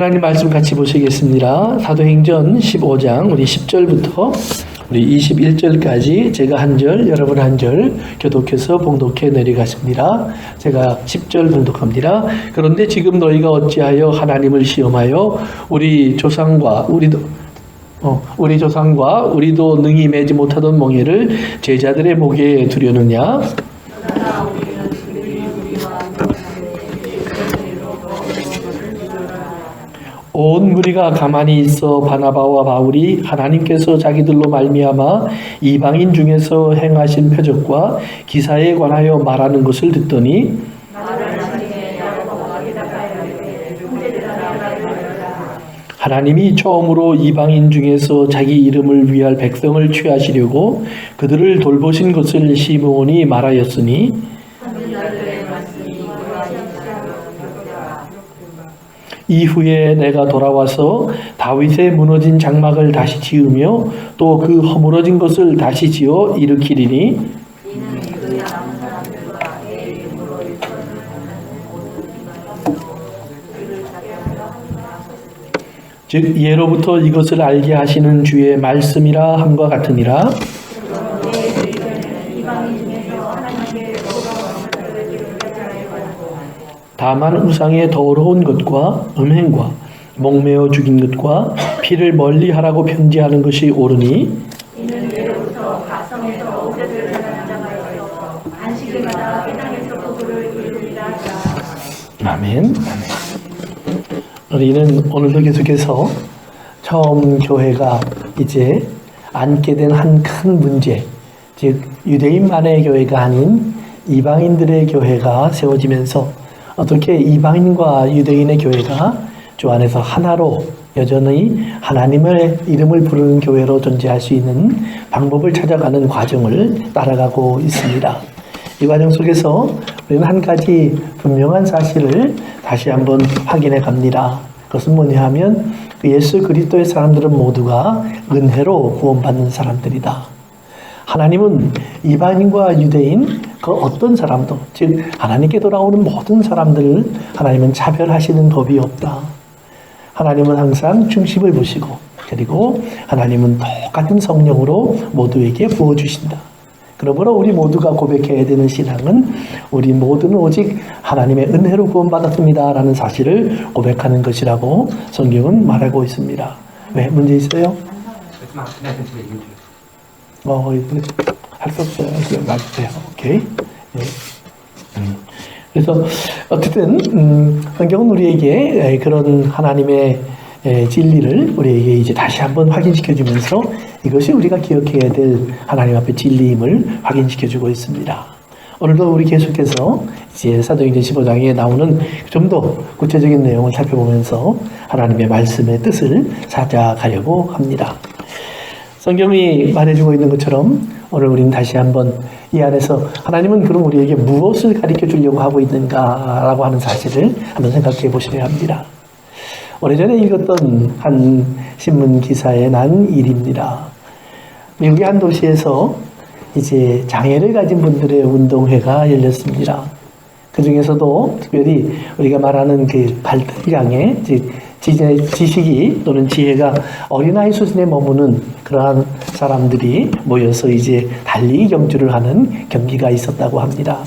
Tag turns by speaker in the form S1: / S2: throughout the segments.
S1: 하나님 말씀 같이 보시겠습니다. 사도행전 15장 우리 10절부터 우리 21절까지 제가 한 절, 여러분 한 절 교독해서 봉독해 내려가십니다. 제가 10절 봉독합니다. 그런데 지금 너희가 어찌하여 하나님을 시험하여 우리 조상과 우리도 능히 매지 못하던 멍에를 제자들의 목에 두려느냐? 온 무리가 가만히 있어 바나바와 바울이 하나님께서 자기들로 말미암아 이방인 중에서 행하신 표적과 기사에 관하여 말하는 것을 듣더니 하나님이 처음으로 이방인 중에서 자기 이름을 위할 백성을 취하시려고 그들을 돌보신 것을 시므온이 말하였으니 이후에 내가 돌아와서 다윗의 무너진 장막을 다시 지으며 또 그 허물어진 것을 다시 지어 일으키리니 즉 예로부터 이것을 알게 하시는 주의 말씀이라 함과 같으니라. 다만 우상의 더러운 것과 음행과 목매어 죽인 것과 피를 멀리하라고 편지하는 것이 옳으니 이는 예로부터 각성에서 오래되는 자가여서 안식일마다 회당에서 법을 이루리라 하라. 아멘. 우리는 오늘도 계속해서 처음 교회가 이제 앉게 된 한 큰 문제, 즉 유대인만의 교회가 아닌 이방인들의 교회가 세워지면서 어떻게 이방인과 유대인의 교회가 주 안에서 하나로 여전히 하나님의 이름을 부르는 교회로 존재할 수 있는 방법을 찾아가는 과정을 따라가고 있습니다. 이 과정 속에서 우리는 한 가지 분명한 사실을 다시 한번 확인해 갑니다. 그것은 뭐냐 하면 예수 그리스도의 사람들은 모두가 은혜로 구원받는 사람들이다. 하나님은 이방인과 유대인 그 어떤 사람도, 즉 하나님께 돌아오는 모든 사람들을 하나님은 차별하시는 법이 없다. 하나님은 항상 중심을 보시고 그리고 하나님은 똑같은 성령으로 모두에게 부어주신다. 그러므로 우리 모두가 고백해야 되는 신앙은 우리 모두는 오직 하나님의 은혜로 구원받았습니다 라는 사실을 고백하는 것이라고 성경은 말하고 있습니다. 왜? 문제 있어요? 할 수 없어요. 맞으세요. 오케이. 네. 그래서 어쨌든 성경은 우리에게 그런 하나님의 진리를 우리에게 이제 다시 한번 확인시켜주면서 이것이 우리가 기억해야 될 하나님 앞의 진리임을 확인시켜주고 있습니다. 오늘도 우리 계속해서 이제 사도행전 15장에 나오는 좀 더 구체적인 내용을 살펴보면서 하나님의 말씀의 뜻을 찾아가려고 합니다. 성경이 말해주고 있는 것처럼 오늘 우리는 다시 한번 이 안에서 하나님은 그럼 우리에게 무엇을 가르쳐 주려고 하고 있는가라고 하는 사실을 한번 생각해 보셔야 합니다. 오래전에 읽었던 한 신문 기사에 난 일입니다. 미국의 한 도시에서 이제 장애를 가진 분들의 운동회가 열렸습니다. 그 중에서도 특별히 우리가 말하는 그 발달장애, 즉 지식이 또는 지혜가 어린아이 수준에 머무는 그러한 사람들이 모여서 이제 달리기 경주를 하는 경기가 있었다고 합니다.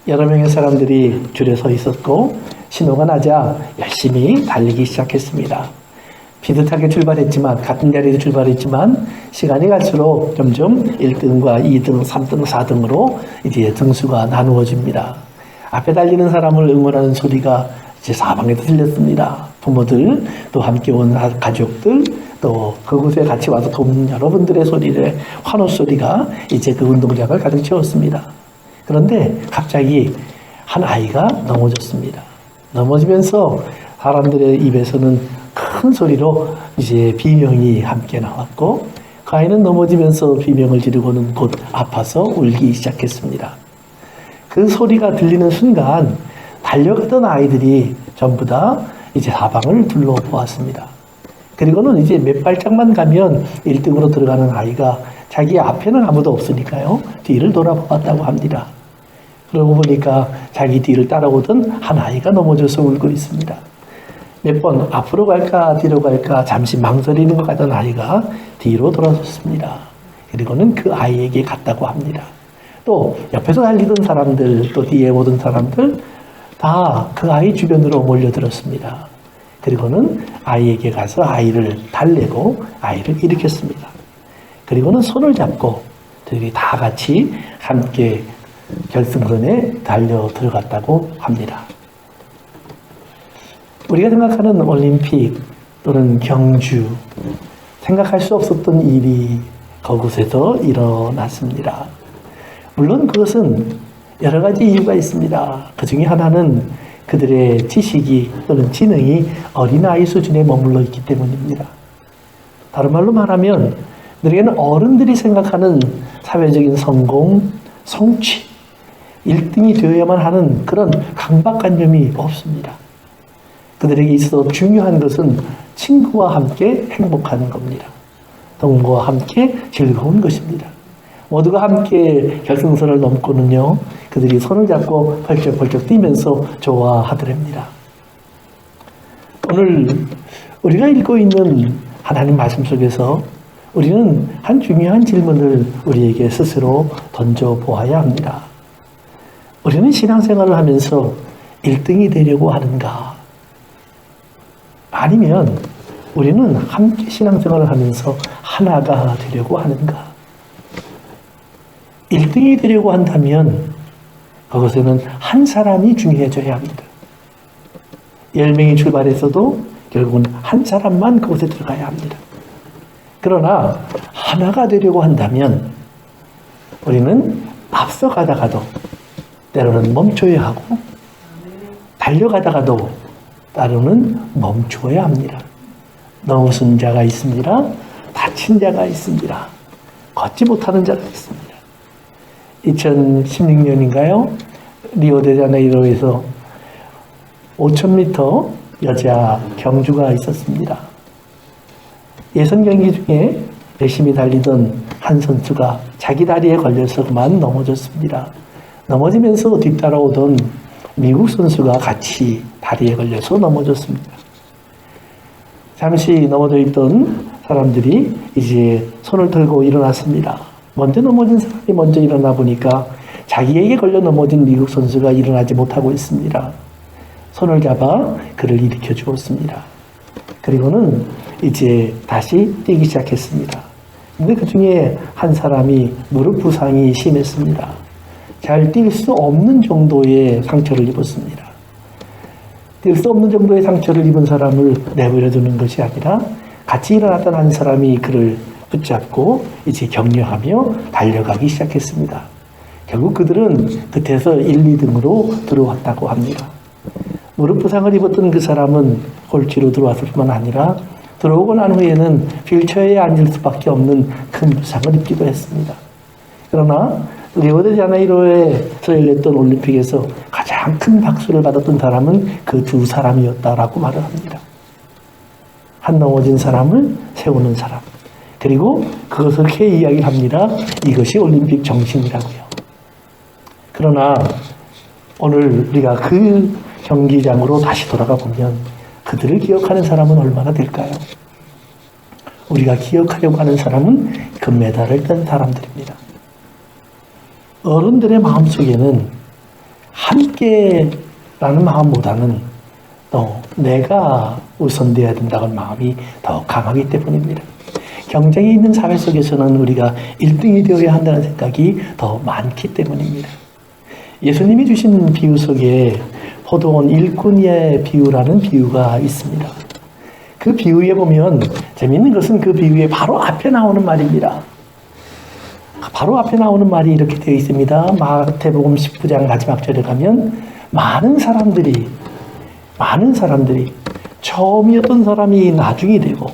S1: 여러 명의 사람들이 줄에 서 있었고 신호가 나자 열심히 달리기 시작했습니다. 비슷하게 출발했지만 같은 자리에 출발했지만 시간이 갈수록 점점 1등과 2등, 3등, 4등으로 이제 등수가 나누어집니다. 앞에 달리는 사람을 응원하는 소리가 이제 사방에서 들렸습니다. 부모들, 또 함께 온 가족들, 또 그곳에 같이 와서 돕는 여러분들의 소리를, 환호 소리가 이제 그 운동장을 가득 채웠습니다. 그런데 갑자기 한 아이가 넘어졌습니다. 넘어지면서 사람들의 입에서는 큰 소리로 이제 비명이 함께 나왔고 그 아이는 넘어지면서 비명을 지르고는 곧 아파서 울기 시작했습니다. 그 소리가 들리는 순간 달려가던 아이들이 전부 다 이제 사방을 둘러보았습니다. 그리고는 이제 몇 발짝만 가면 1등으로 들어가는 아이가 자기 앞에는 아무도 없으니까요. 뒤를 돌아보았다고 합니다. 그러고 보니까 자기 뒤를 따라오던 한 아이가 넘어져서 울고 있습니다. 몇 번 앞으로 갈까 뒤로 갈까 잠시 망설이는 것 같던 아이가 뒤로 돌아섰습니다. 그리고는 그 아이에게 갔다고 합니다. 또 옆에서 달리던 사람들, 또 뒤에 오던 사람들 다 그 아이 주변으로 몰려들었습니다. 그리고는 아이에게 가서 아이를 달래고 아이를 일으켰습니다. 그리고는 손을 잡고 저희들이 다 같이 함께 결승선에 달려 들어갔다고 합니다. 우리가 생각하는 올림픽 또는 경주, 생각할 수 없었던 일이 그곳에서 일어났습니다. 물론 그것은 여러 가지 이유가 있습니다. 그 중에 하나는 그들의 지식이 또는 지능이 어린아이 수준에 머물러 있기 때문입니다. 다른 말로 말하면 우리에게는 어른들이 생각하는 사회적인 성공, 성취, 1등이 되어야만 하는 그런 강박관념이 없습니다. 그들에게 있어 중요한 것은 친구와 함께 행복하는 겁니다. 동무와 함께 즐거운 것입니다. 모두가 함께 결승선을 넘고는요, 그들이 손을 잡고 펄쩍펄쩍 뛰면서 좋아하더랍니다. 오늘 우리가 읽고 있는 하나님 말씀 속에서 우리는 한 중요한 질문을 우리에게 스스로 던져보아야 합니다. 우리는 신앙생활을 하면서 1등이 되려고 하는가? 아니면 우리는 함께 신앙생활을 하면서 하나가 되려고 하는가? 1등이 되려고 한다면 그것에는 한 사람이 중요해져야 합니다. 10명이 출발했어도 결국은 한 사람만 그곳에 들어가야 합니다. 그러나 하나가 되려고 한다면 우리는 앞서가다가도 때로는 멈춰야 하고 달려가다가도 때로는 멈춰야 합니다. 넘어진 자가 있습니다. 다친 자가 있습니다. 걷지 못하는 자가 있습니다. 2016년인가요? 리오데자네이로에서 5000m 여자 경주가 있었습니다. 예선 경기 중에 열심히 달리던 한 선수가 자기 다리에 걸려서 그만 넘어졌습니다. 넘어지면서 뒤따라오던 미국 선수가 같이 다리에 걸려서 넘어졌습니다. 잠시 넘어져 있던 사람들이 이제 손을 들고 일어났습니다. 먼저 넘어진 사람이 먼저 일어나 보니까 자기에게 걸려 넘어진 미국 선수가 일어나지 못하고 있습니다. 손을 잡아 그를 일으켜 주었습니다. 그리고는 이제 다시 뛰기 시작했습니다. 근데 그 중에 한 사람이 무릎 부상이 심했습니다. 잘 뛸 수 없는 정도의 상처를 입었습니다. 뛸 수 없는 정도의 상처를 입은 사람을 내버려 두는 것이 아니라 같이 일어났던 한 사람이 그를 붙잡고 이제 격려하며 달려가기 시작했습니다. 결국 그들은 끝에서 1, 2등으로 들어왔다고 합니다. 무릎 부상을 입었던 그 사람은 홀치로 들어왔을 뿐만 아니라 들어오고 난 후에는 휠체어에 앉을 수밖에 없는 큰 부상을 입기도 했습니다. 그러나 리오데자네이로에서 열렸던 올림픽에서 가장 큰 박수를 받았던 사람은 그 두 사람이었다라고 말을 합니다. 한 넘어진 사람을 세우는 사람. 그리고 그것을 이렇게 이야기를 합니다. 이것이 올림픽 정신이라고요. 그러나 오늘 우리가 그 경기장으로 다시 돌아가 보면 그들을 기억하는 사람은 얼마나 될까요? 우리가 기억하려고 하는 사람은 금메달을 딴 사람들입니다. 어른들의 마음속에는 함께라는 마음보다는 내가 우선되어야 된다는 마음이 더 강하기 때문입니다. 경쟁이 있는 사회 속에서는 우리가 1등이 되어야 한다는 생각이 더 많기 때문입니다. 예수님이 주신 비유 속에 포도원 일꾼의 비유라는 비유가 있습니다. 그 비유에 보면 재미있는 것은 그 비유의 바로 앞에 나오는 말입니다. 바로 앞에 나오는 말이 이렇게 되어 있습니다. 마태복음 19장 마지막 절에 가면 많은 사람들이 처음이었던 사람이 나중이 되고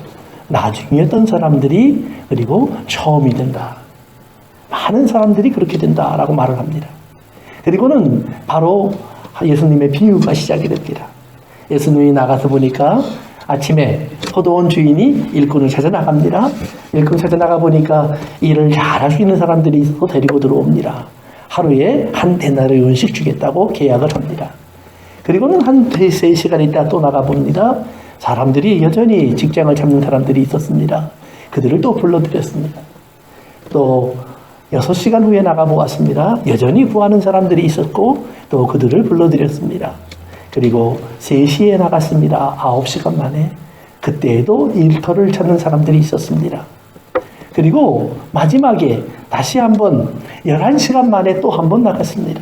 S1: 나중이었던 사람들이 그리고 처음이 된다. 많은 사람들이 그렇게 된다라고 말을 합니다. 그리고는 바로 예수님의 비유가 시작이 됩니다. 예수님이 나가서 보니까 아침에 포도원 주인이 일꾼을 찾아 나갑니다. 일꾼 찾아 나가 보니까 일을 잘할 수 있는 사람들이 있어서 데리고 들어옵니다. 하루에 한 데나리온씩 주겠다고 계약을 합니다. 그리고는 한 3시간 있다 또 나가봅니다. 사람들이 여전히 직장을 잡는 사람들이 있었습니다. 그들을 또 불러드렸습니다. 또 6시간 후에 나가보았습니다. 여전히 구하는 사람들이 있었고 또 그들을 불러드렸습니다. 그리고 3시에 나갔습니다. 9시간 만에. 그때에도 일터를 찾는 사람들이 있었습니다. 그리고 마지막에 다시 한번 11시간 만에 또 한 번 나갔습니다.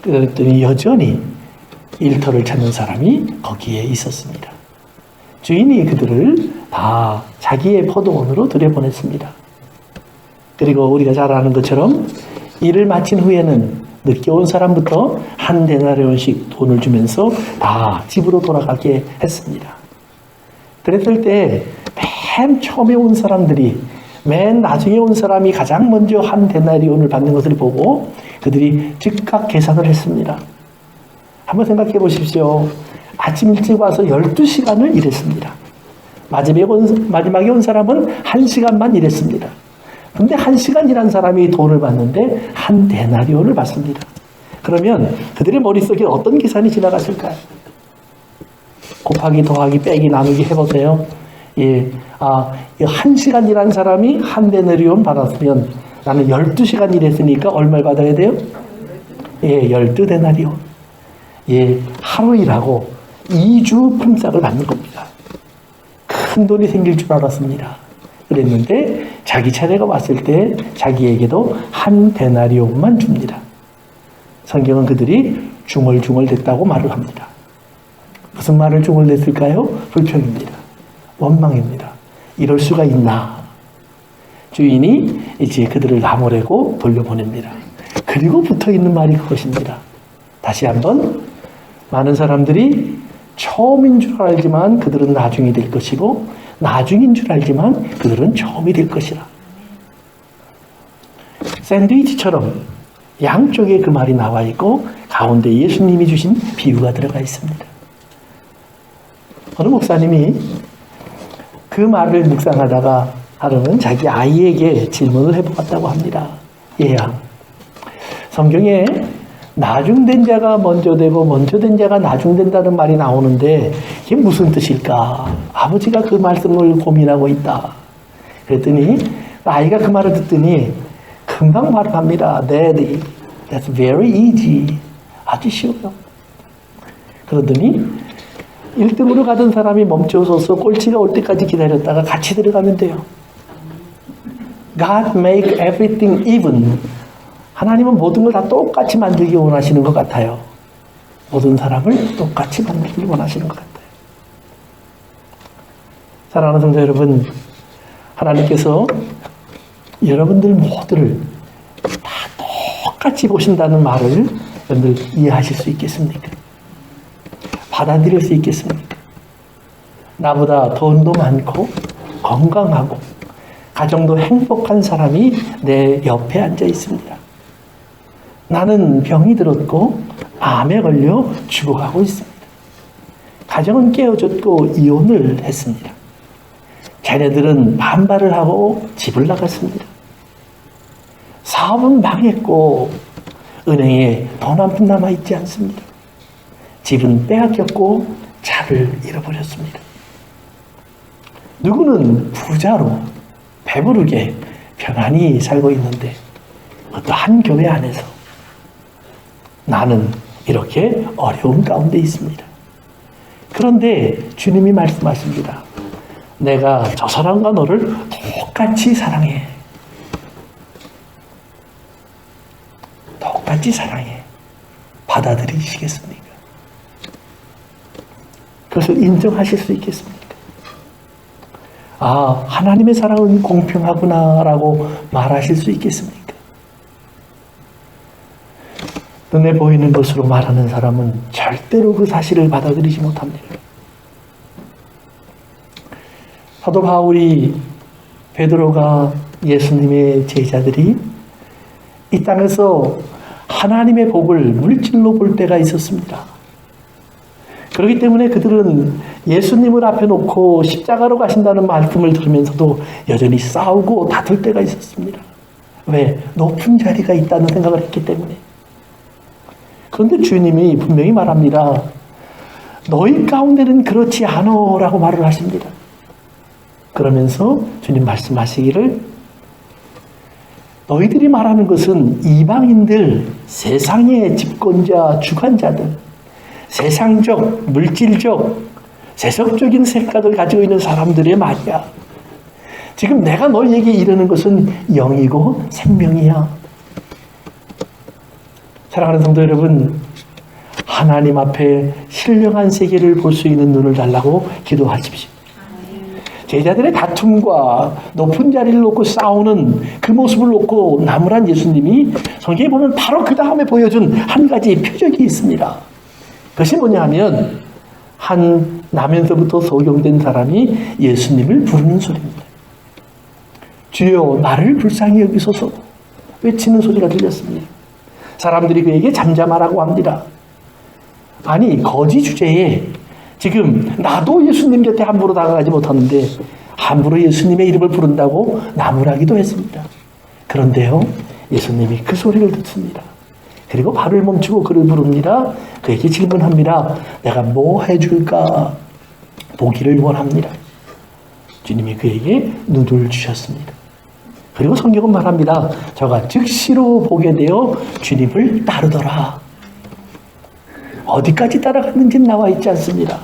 S1: 그랬더니 여전히 일터를 찾는 사람이 거기에 있었습니다. 주인이 그들을 다 자기의 포도원으로 들여보냈습니다. 그리고 우리가 잘 아는 것처럼 일을 마친 후에는 늦게 온 사람부터 한 데나리온씩 돈을 주면서 다 집으로 돌아가게 했습니다. 그랬을 때 맨 처음에 온 사람들이 맨 나중에 온 사람이 가장 먼저 한 데나리온을 받는 것을 보고 그들이 즉각 계산을 했습니다. 한번 생각해 보십시오. 아침 일찍 와서 12시간을 일했습니다. 마지막에 온 사람은 1시간만 일했습니다. 근데 1시간 일한 사람이 돈을 받는데 한 데나리온을 받습니다. 그러면 그들의 머릿속에 어떤 계산이 지나갔을까요? 곱하기 더하기 빼기 나누기 해보세요. 예, 1시간 일한 사람이 한 데나리온 받았으면 나는 12시간 일했으니까 얼마를 받아야 돼요? 예, 12데나리온. 예, 하루 일하고 2주 품삯을 받는 겁니다. 큰 돈이 생길 줄 알았습니다. 그랬는데 자기 차례가 왔을 때 자기에게도 한 데나리온만 줍니다. 성경은 그들이 중얼중얼 댔다고 말을 합니다. 무슨 말을 중얼댔을까요? 불평입니다. 원망입니다. 이럴 수가 있나? 주인이 이제 그들을 나무래고 돌려보냅니다. 그리고 붙어있는 말이 그것입니다. 다시 한번 많은 사람들이 처음인 줄 알지만 그들은 나중이 될 것이고 나중인 줄 알지만 그들은 처음이 될 것이라. 샌드위치처럼 양쪽에 그 말이 나와 있고 가운데 예수님이 주신 비유가 들어가 있습니다. 어느 목사님이 그 말을 묵상하다가 하루는 자기 아이에게 질문을 해보았다고 합니다. 얘야, 성경에 나중된 자가 먼저 되고 먼저 된 자가 나중된다는 말이 나오는데 이게 무슨 뜻일까? 아버지가 그 말씀을 고민하고 있다. 그랬더니 아이가 그 말을 듣더니 금방 말을 합니다. Daddy, that's very easy. 아주 쉬워요. 그러더니 1등으로 가던 사람이 멈춰서서 꼴찌가 올 때까지 기다렸다가 같이 들어가면 돼요. God make everything even. 하나님은 모든 걸 다 똑같이 만들기 원하시는 것 같아요. 모든 사람을 똑같이 만들기 원하시는 것 같아요. 사랑하는 성도 여러분, 하나님께서 여러분들 모두를 다 똑같이 보신다는 말을 여러분들 이해하실 수 있겠습니까? 받아들일 수 있겠습니까? 나보다 돈도 많고 건강하고 가정도 행복한 사람이 내 옆에 앉아 있습니다. 나는 병이 들었고 암에 걸려 죽어가고 있습니다. 가정은 깨어졌고 이혼을 했습니다. 자녀들은 반발을 하고 집을 나갔습니다. 사업은 망했고 은행에 돈 한 푼 남아있지 않습니다. 집은 빼앗겼고 차를 잃어버렸습니다. 누구는 부자로 배부르게 편안히 살고 있는데 어떠한 교회 안에서 나는 이렇게 어려움 가운데 있습니다. 그런데 주님이 말씀하십니다. 내가 저 사람과 너를 똑같이 사랑해. 똑같이 사랑해. 받아들이시겠습니까? 그것을 인정하실 수 있겠습니까? 아, 하나님의 사랑은 공평하구나라고 말하실 수 있겠습니까? 눈에 보이는 것으로 말하는 사람은 절대로 그 사실을 받아들이지 못합니다. 사도 바울이, 베드로가, 예수님의 제자들이 이 땅에서 하나님의 복을 물질로 볼 때가 있었습니다. 그렇기 때문에 그들은 예수님을 앞에 놓고 십자가로 가신다는 말씀을 들으면서도 여전히 싸우고 다툴 때가 있었습니다. 왜? 높은 자리가 있다는 생각을 했기 때문에. 그런데 주님이 분명히 말합니다. 너희 가운데는 그렇지 않으라고 말을 하십니다. 그러면서 주님 말씀하시기를 너희들이 말하는 것은 이방인들, 세상의 집권자, 주관자들, 세상적, 물질적, 세속적인 생각을 가지고 있는 사람들의 말이야. 지금 내가 너희에게 이르는 것은 영이고 생명이야. 사랑하는 성도 여러분, 하나님 앞에 신령한 세계를 볼 수 있는 눈을 달라고 기도하십시오. 제자들의 다툼과 높은 자리를 놓고 싸우는 그 모습을 놓고 나무란 예수님이 성경에 보면 바로 그 다음에 보여준 한 가지 표적이 있습니다. 그것이 뭐냐 하면 한 나면서부터 소경된 사람이 예수님을 부르는 소리입니다. 주여 나를 불쌍히 여기소서 외치는 소리가 들렸습니다. 사람들이 그에게 잠잠하라고 합니다. 아니 거지 주제에 지금 나도 예수님 곁에 함부로 다가가지 못하는데 함부로 예수님의 이름을 부른다고 나무라기도 했습니다. 그런데요 예수님이 그 소리를 듣습니다. 그리고 발을 멈추고 그를 부릅니다. 그에게 질문합니다. 내가 뭐 해줄까? 보기를 원합니다. 주님이 그에게 눈을 주셨습니다. 그리고 성경은 말합니다. 저가 즉시로 보게 되어 주님을 따르더라. 어디까지 따라갔는지는 나와 있지 않습니다.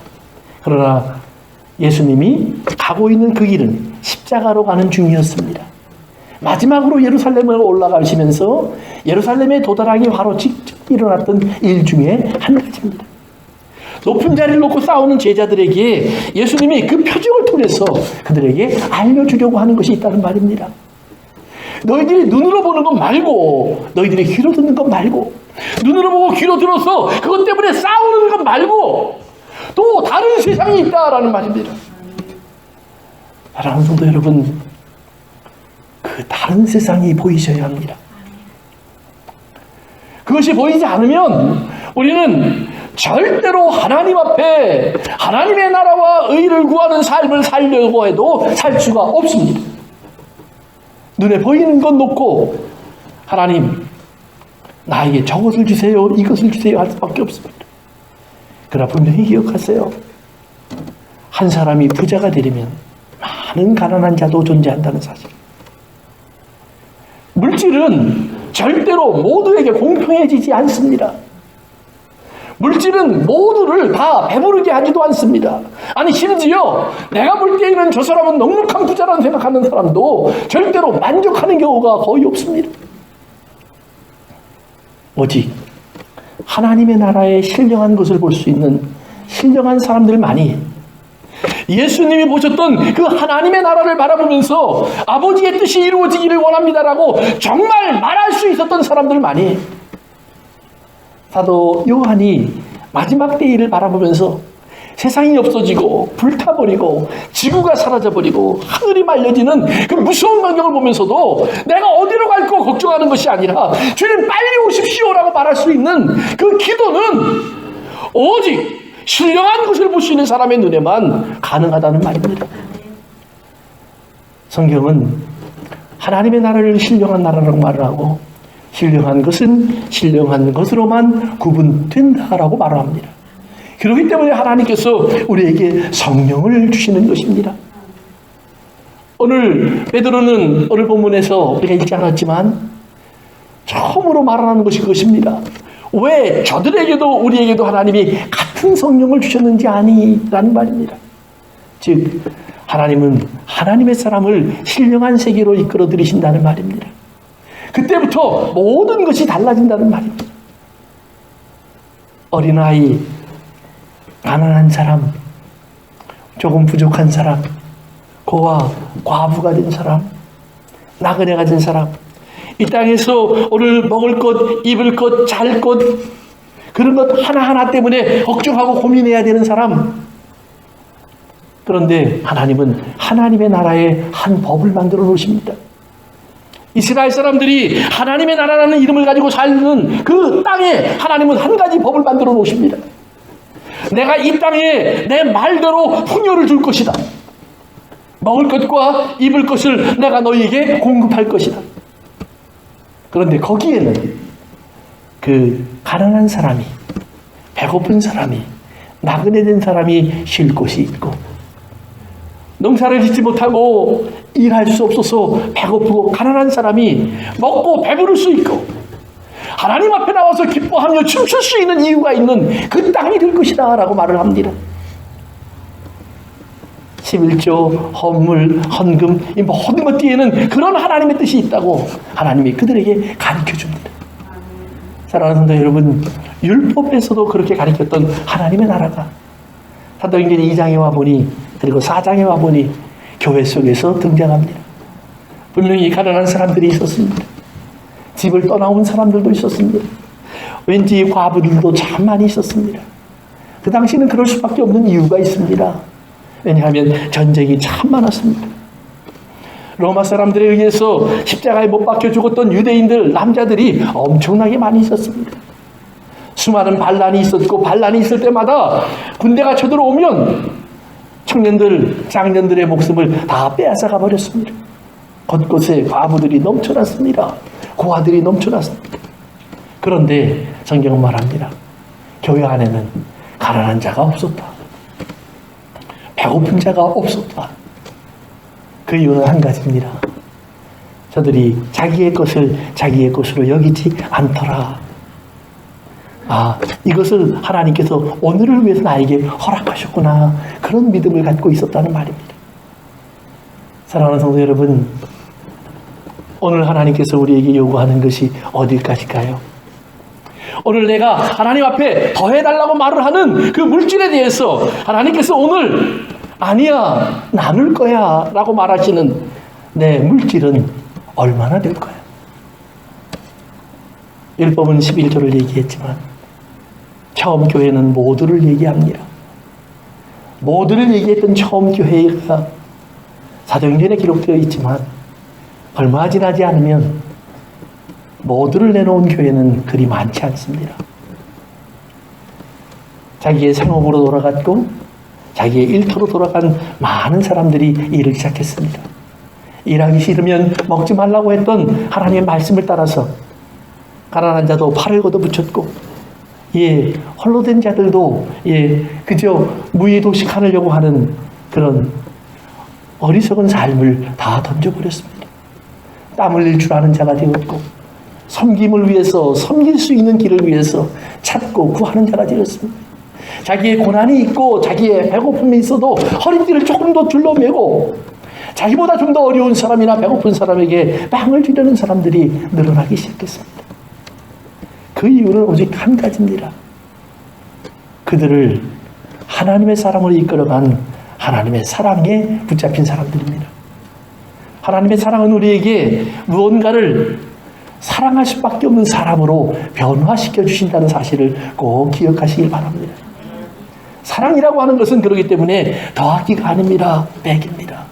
S1: 그러나 예수님이 가고 있는 그 길은 십자가로 가는 중이었습니다. 마지막으로 예루살렘으로 올라가시면서 예루살렘에 도달하기 바로 직접 일어났던 일 중에 한 가지입니다. 높은 자리를 놓고 싸우는 제자들에게 예수님이 그 표적을 통해서 그들에게 알려주려고 하는 것이 있다는 말입니다. 너희들이 눈으로 보는 것 말고 너희들이 귀로 듣는 것 말고 눈으로 보고 귀로 들어서 그것 때문에 싸우는 것 말고 또 다른 세상이 있다라는 말입니다. 사랑하는 성도 여러분, 그 다른 세상이 보이셔야 합니다. 그것이 보이지 않으면 우리는 절대로 하나님 앞에 하나님의 나라와 의를 구하는 삶을 살려고 해도 살 수가 없습니다. 눈에 보이는 것 놓고 하나님 나에게 저것을 주세요, 이것을 주세요 할 수밖에 없습니다. 그러나 분명히 기억하세요. 한 사람이 부자가 되려면 많은 가난한 자도 존재한다는 사실. 물질은 절대로 모두에게 공평해지지 않습니다. 물질은 모두를 다 배부르게 하지도 않습니다. 아니 심지어 내가 볼 때에는 저 사람은 넉넉한 부자라는 생각하는 사람도 절대로 만족하는 경우가 거의 없습니다. 오직 하나님의 나라의 신령한 것을 볼 수 있는 신령한 사람들만이 예수님이 보셨던 그 하나님의 나라를 바라보면서 아버지의 뜻이 이루어지기를 원합니다라고 정말 말할 수 있었던 사람들만이 사도 요한이 마지막 때일을 바라보면서 세상이 없어지고 불타버리고 지구가 사라져버리고 하늘이 말려지는 그 무서운 광경을 보면서도 내가 어디로 갈까 걱정하는 것이 아니라 주님 빨리 오십시오라고 말할 수 있는 그 기도는 오직 신령한 것을 볼 수 있는 사람의 눈에만 가능하다는 말입니다. 성경은 하나님의 나라를 신령한 나라라고 말을 하고 신령한 것은 신령한 것으로만 구분된다라고 말을 합니다. 그렇기 때문에 하나님께서 우리에게 성령을 주시는 것입니다. 오늘 베드로는 오늘 본문에서 우리가 읽지 않았지만 처음으로 말하는 것이 그것입니다. 왜 저들에게도 우리에게도 하나님이 같은 성령을 주셨는지 아니라는 말입니다. 즉 하나님은 하나님의 사람을 신령한 세계로 이끌어 들이신다는 말입니다. 그때부터 모든 것이 달라진다는 말입니다. 어린아이, 가난한 사람, 조금 부족한 사람, 고아, 과부가 된 사람, 나그네가 된 사람, 이 땅에서 오늘 먹을 것, 입을 것, 잘 것, 그런 것 하나하나 때문에 걱정하고 고민해야 되는 사람. 그런데 하나님은 하나님의 나라에 한 법을 만들어 놓으십니다. 이스라엘 사람들이 하나님의 나라라는 이름을 가지고 사는 그 땅에 하나님은 한 가지 법을 만들어 놓으십니다. 내가 이 땅에 내 말대로 풍요를 줄 것이다. 먹을 것과 입을 것을 내가 너희에게 공급할 것이다. 그런데 거기에는 그 가난한 사람이, 배고픈 사람이, 나그네 된 사람이 쉴 곳이 있고, 농사를 짓지 못하고 일할 수 없어서 배고프고 가난한 사람이 먹고 배부를 수 있고, 하나님 앞에 나와서 기뻐하며 춤출 수 있는 이유가 있는 그 땅이 될 것이다 라고 말을 합니다. 11조, 헌물, 헌금, 이 모든 것 뒤에는 그런 하나님의 뜻이 있다고 하나님이 그들에게 가르쳐줍니다. 사랑하는 성도 여러분, 율법에서도 그렇게 가르쳤던 하나님의 나라가 사도행전 2장에 와보니, 그리고 4장에 와보니 교회 속에서 등장합니다. 분명히 가난한 사람들이 있었습니다. 집을 떠나온 사람들도 있었습니다. 왠지 과부들도 참 많이 있었습니다. 그 당시는 그럴 수밖에 없는 이유가 있습니다. 왜냐하면 전쟁이 참 많았습니다. 로마 사람들에 의해서 십자가에 못 박혀 죽었던 유대인들, 남자들이 엄청나게 많이 있었습니다. 수많은 반란이 있었고, 반란이 있을 때마다 군대가 쳐들어오면 청년들, 장년들의 목숨을 다 빼앗아가 버렸습니다. 곳곳에 과부들이 넘쳐났습니다. 고아들이 넘쳐났습니다. 그런데 성경은 말합니다. 교회 안에는 가난한 자가 없었다. 배고픈 자가 없었다. 그 이유는 한 가지입니다. 저들이 자기의 것을 자기의 것으로 여기지 않더라. 이것을 하나님께서 오늘을 위해서 나에게 허락하셨구나. 그런 믿음을 갖고 있었다는 말입니다. 사랑하는 성도 여러분, 오늘 하나님께서 우리에게 요구하는 것이 어디까지일까요? 오늘 내가 하나님 앞에 더해달라고 말을 하는 그 물질에 대해서 하나님께서 오늘 아니야, 나눌 거야 라고 말하시는 내 물질은 얼마나 될 거야? 율법은 11조를 얘기했지만 처음 교회는 모두를 얘기합니다. 모두를 얘기했던 처음 교회가 사도행전에 기록되어 있지만 얼마 지나지 않으면 모두를 내놓은 교회는 그리 많지 않습니다. 자기의 생업으로 돌아갔고 자기의 일터로 돌아간 많은 사람들이 일을 시작했습니다. 일하기 싫으면 먹지 말라고 했던 하나님의 말씀을 따라서 가난한 자도 팔을 걷어붙였고, 홀로 된 자들도 그저 무의도식 하려고 하는 그런 어리석은 삶을 다 던져버렸습니다. 땀 흘릴 줄 아는 자가 되었고, 섬김을 위해서, 섬길 수 있는 길을 위해서 찾고 구하는 자가 되었습니다. 자기의 고난이 있고 자기의 배고픔이 있어도 허리띠를 조금 더 둘러매고 자기보다 좀 더 어려운 사람이나 배고픈 사람에게 빵을 주려는 사람들이 늘어나기 시작했습니다. 그 이유는 오직 한 가지입니다. 그들을 하나님의 사랑으로 이끌어간 하나님의 사랑에 붙잡힌 사람들입니다. 하나님의 사랑은 우리에게 무언가를 사랑할 수밖에 없는 사람으로 변화시켜 주신다는 사실을 꼭 기억하시길 바랍니다. 사랑이라고 하는 것은 그렇기 때문에 더하기가 아닙니다. 빼기입니다.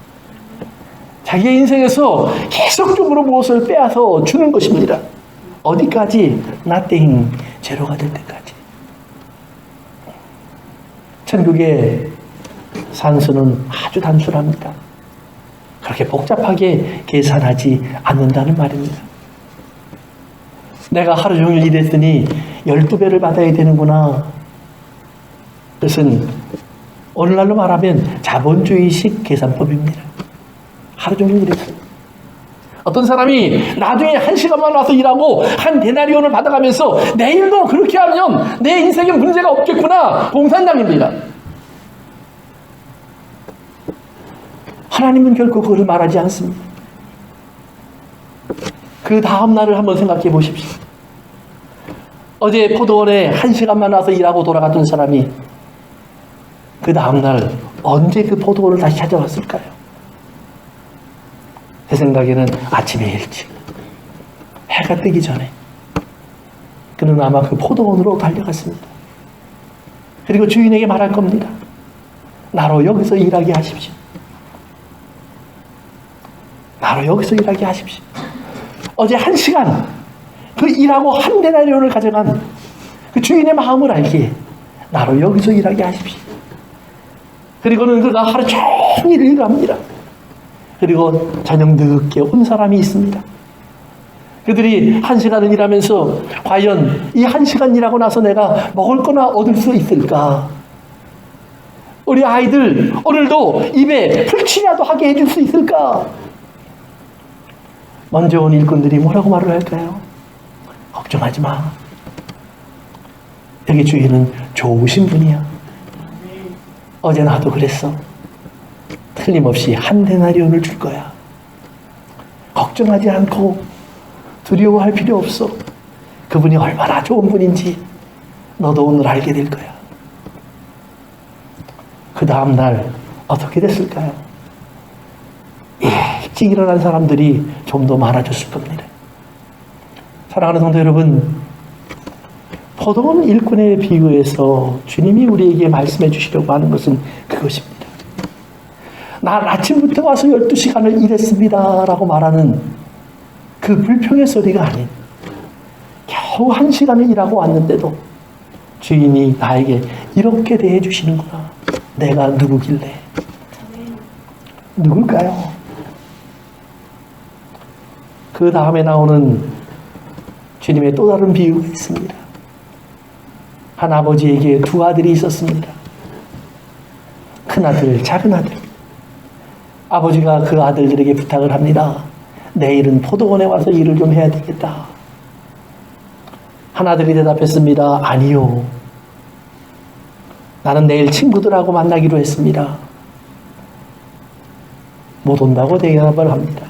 S1: 자기의 인생에서 계속적으로 무엇을 빼앗아 주는 것입니다. 어디까지? nothing, 제로가 될 때까지. 천국의 산수는 아주 단순합니다. 그렇게 복잡하게 계산하지 않는다는 말입니다. 내가 하루 종일 일했더니 12배를 받아야 되는구나. 그것은 오늘날로 말하면 자본주의식 계산법입니다. 하루 종일 일했어요. 어떤 사람이 나중에 1시간만 와서 일하고 한 데나리온을 받아가면서 내일도 그렇게 하면 내 인생에 문제가 없겠구나. 공산당입니다. 하나님은 결코 그것을 말하지 않습니다. 그 다음 날을 한번 생각해 보십시오. 어제 포도원에 1시간만 와서 일하고 돌아갔던 사람이 그 다음 날 언제 그 포도원을 다시 찾아왔을까요? 제 생각에는 아침에 일찍 해가 뜨기 전에 그는 아마 그 포도원으로 달려갔습니다. 그리고 주인에게 말할 겁니다. 나로 여기서 일하게 하십시오. 나로 여기서 일하게 하십시오. 어제 1시간 그 일하고 한 데나리온을 가져간 그 주인의 마음을 알기에 나로 여기서 일하게 하십시오. 그리고는 그가 하루 종일 일을 합니다. 그리고 저녁 늦게 온 사람이 있습니다. 그들이 1시간을 일하면서 과연 이 1시간 일하고 나서 내가 먹을 거나 얻을 수 있을까? 우리 아이들 오늘도 입에 풀칠이라도 하게 해줄 수 있을까? 먼저 온 일꾼들이 뭐라고 말을 할까요? 걱정하지 마. 여기 주인은 좋으신 분이야. 어제 나도 그랬어. 틀림없이 한 데나리온을 줄 거야. 걱정하지 않고 두려워할 필요 없어. 그분이 얼마나 좋은 분인지 너도 오늘 알게 될 거야. 그 다음 날 어떻게 됐을까요? 일찍 일어난 사람들이 좀 더 많아졌을 겁니다. 사랑하는 성도 여러분, 포도원 일꾼에 비유해서 주님이 우리에게 말씀해 주시려고 하는 것은 그것입니다. 난 아침부터 와서 12시간을 일했습니다 라고 말하는 그 불평의 소리가 아닌, 겨우 1시간을 일하고 왔는데도 주인이 나에게 이렇게 대해 주시는구나. 내가 누구길래? 누굴까요? 그 다음에 나오는 주님의 또 다른 비유가 있습니다. 한 아버지에게 2 아들이 있었습니다. 큰 아들, 작은 아들. 아버지가 그 아들들에게 부탁을 합니다. 내일은 포도원에 와서 일을 좀 해야 되겠다. 한 아들이 대답했습니다. 아니요. 나는 내일 친구들하고 만나기로 했습니다. 못 온다고 대답을 합니다.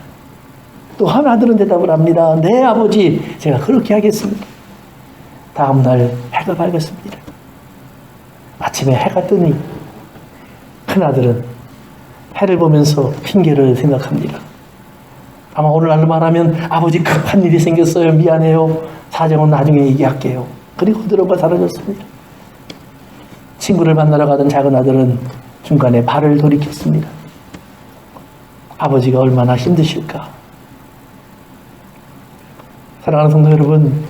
S1: 또 한 아들은 대답을 합니다. 네, 아버지, 제가 그렇게 하겠습니다. 다음 날 해가 밝았습니다. 아침에 해가 뜨니 큰 아들은 해를 보면서 핑계를 생각합니다. 아마 오늘날로 말하면 아버지 급한 일이 생겼어요. 미안해요. 사정은 나중에 얘기할게요. 그리고 들어가 사라졌습니다. 친구를 만나러 가던 작은 아들은 중간에 발을 돌이켰습니다. 아버지가 얼마나 힘드실까. 사랑하는 성도 여러분,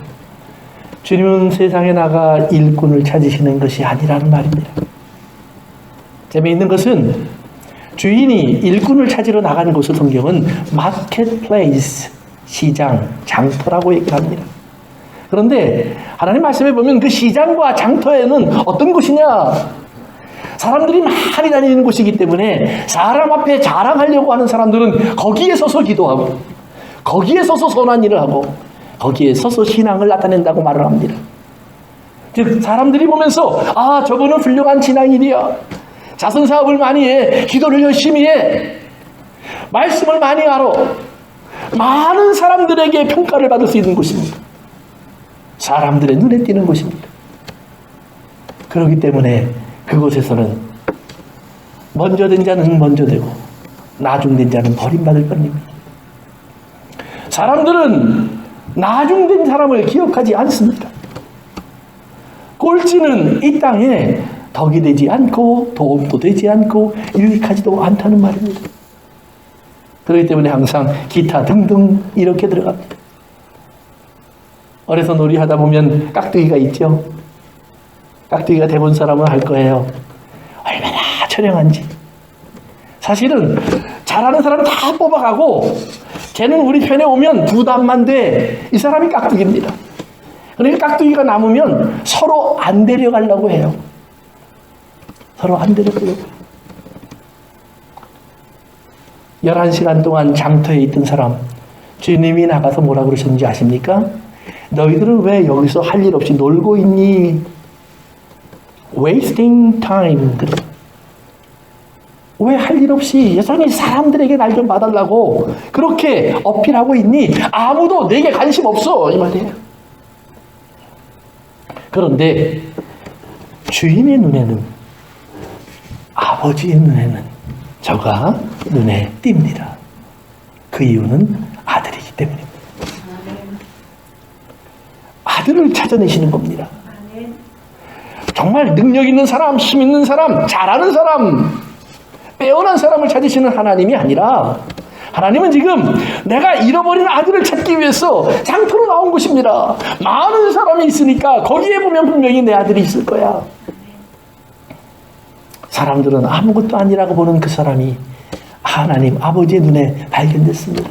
S1: 주님은 세상에 나가 일꾼을 찾으시는 것이 아니라는 말입니다. 재미있는 것은 주인이 일꾼을 찾으러 나가는 곳을 성경은 마켓플레이스, 시장, 장터라고 얘기합니다. 그런데 하나님 말씀에 보면 그 시장과 장터에는 어떤 곳이냐? 사람들이 많이 다니는 곳이기 때문에 사람 앞에 자랑하려고 하는 사람들은 거기에 서서 기도하고 거기에 서서 선한 일을 하고 거기에 서서 신앙을 나타낸다고 말을 합니다. 즉 사람들이 보면서 아, 저분은 훌륭한 신앙인이야. 자선사업을 많이 해. 기도를 열심히 해. 말씀을 많이 알아. 많은 사람들에게 평가를 받을 수 있는 곳입니다. 사람들의 눈에 띄는 곳입니다. 그렇기 때문에 그곳에서는 먼저 된 자는 먼저 되고 나중된 자는 버림받을 뿐입니다. 사람들은 나중된 사람을 기억하지 않습니다. 꼴찌는 이 땅에 덕이 되지 않고 도움도 되지 않고 유익하지도 않다는 말입니다. 그렇기 때문에 항상 기타 등등 이렇게 들어갑니다. 어려서 놀이하다 보면 깍두기가 있죠. 깍두기가 대본 사람은 알 거예요. 얼마나 처량한지. 사실은 잘하는 사람 다 뽑아가고 걔는 우리 편에 오면 부담만 돼. 이 사람이 깍두기입니다. 그러니까 깍두기가 남으면 서로 안 데려가려고 해요. 서로 안 데려가려고 해요. 11시간 동안 장터에 있던 사람, 주님이 나가서 뭐라 그러셨는지 아십니까? 너희들은 왜 여기서 할 일 없이 놀고 있니? Wasting time. 왜 할 일 없이 여전히 사람들에게 날 좀 봐달라고 그렇게 어필하고 있니? 아무도 내게 관심 없어. 이 말이에요. 그런데 주인의 눈에는, 아버지의 눈에는 저가 눈에 띕니다. 그 이유는 아들이기 때문입니다. 아들을 찾아내시는 겁니다. 정말 능력 있는 사람, 힘 있는 사람, 잘하는 사람, 빼어난 사람을 찾으시는 하나님이 아니라 하나님은 지금 내가 잃어버린 아들을 찾기 위해서 장터로 나온 것입니다. 많은 사람이 있으니까 거기에 보면 분명히 내 아들이 있을 거야. 사람들은 아무것도 아니라고 보는 그 사람이 하나님 아버지의 눈에 발견됐습니다.